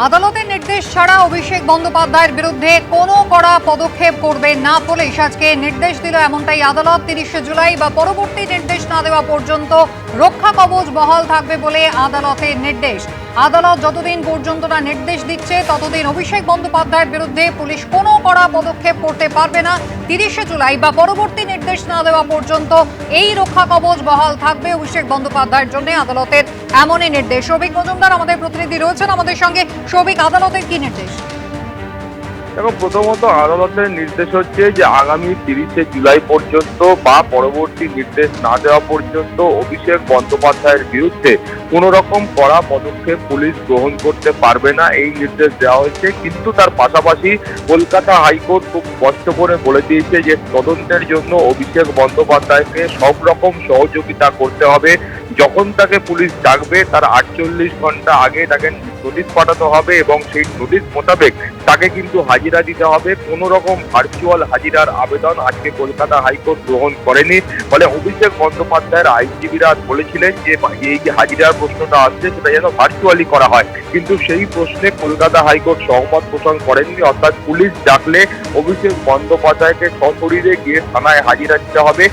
আদালতের নির্দেশ ছাড়া অভিষেক বন্দ্যোপাধ্যায়ের বিরুদ্ধে কোনো কড়া পদক্ষেপ করবে না পুলিশ। আজকে নির্দেশ দিল এমনটাই আদালত। 30শে জুলাই বা পরবর্তী নির্দেশ না দেওয়া পর্যন্ত রক্ষা কবচ বহাল থাকবে বলে আদালতের নির্দেশ। আদালত যতদিন পর্যন্ত না নির্দেশ দিচ্ছে ততদিন অভিষেক বন্দ্যোপাধ্যায়ের বিরুদ্ধে পুলিশ কোনো কড়া পদক্ষেপ করতে পারবে না। 30শে জুলাই বা পরবর্তী নির্দেশ না দেওয়া পর্যন্ত এই রক্ষা কবচ বহাল থাকবে অভিষেক বন্দ্যোপাধ্যায়ের জন্য আদালতের এমনই নির্দেশ। সৌভিক মজুমদার আমাদের প্রতিনিধি রয়েছেন আমাদের সঙ্গে। সৌভিক, আদালতের কি নির্দেশ? দেখো, প্রথমত আদালতের নির্দেশ হচ্ছে যে আগামী 30শে জুলাই পর্যন্ত বা পরবর্তী নির্দেশ না দেওয়া পর্যন্ত অভিষেক বন্দ্যোপাধ্যায়ের বিরুদ্ধে কোনো রকম কড়া পদক্ষেপ পুলিশ গ্রহণ করতে পারবে না, এই নির্দেশ দেওয়া হয়েছে। কিন্তু তার পাশাপাশি কলকাতা হাইকোর্ট খুব স্পষ্ট করে বলে দিয়েছে যে তদন্তের জন্য অভিষেক বন্দ্যোপাধ্যায়কে সব রকম সহযোগিতা করতে হবে। যখন তাকে পুলিশ ডাকবে তার 48 ঘন্টা আগে তাকে নোটিশ পাঠাতে হবে এবং সেই নোটিশ মোতাবেক তাকে কিন্তু হাজিরা দিতে হবে। কোনো রকম ভার্চুয়াল হাজিরার আবেদন আজকে কলকাতা হাইকোর্ট গ্রহণ করেনি। ফলে অভিষেক বন্দ্যোপাধ্যায়ের আইনজীবীরা বলেছিলেন যে এই যে হাজিরার প্রশ্নটা আসছে সেটা যেন ভার্চুয়ালি করা হয়, কিন্তু সেই প্রশ্নে কলকাতা হাইকোর্ট সহমত পোষণ করেননি। অর্থাৎ পুলিশ ডাকলে অভিষেক বন্দ্যোপাধ্যায়কে সশরীরে গিয়ে থানায় হাজিরা দিতে হবে।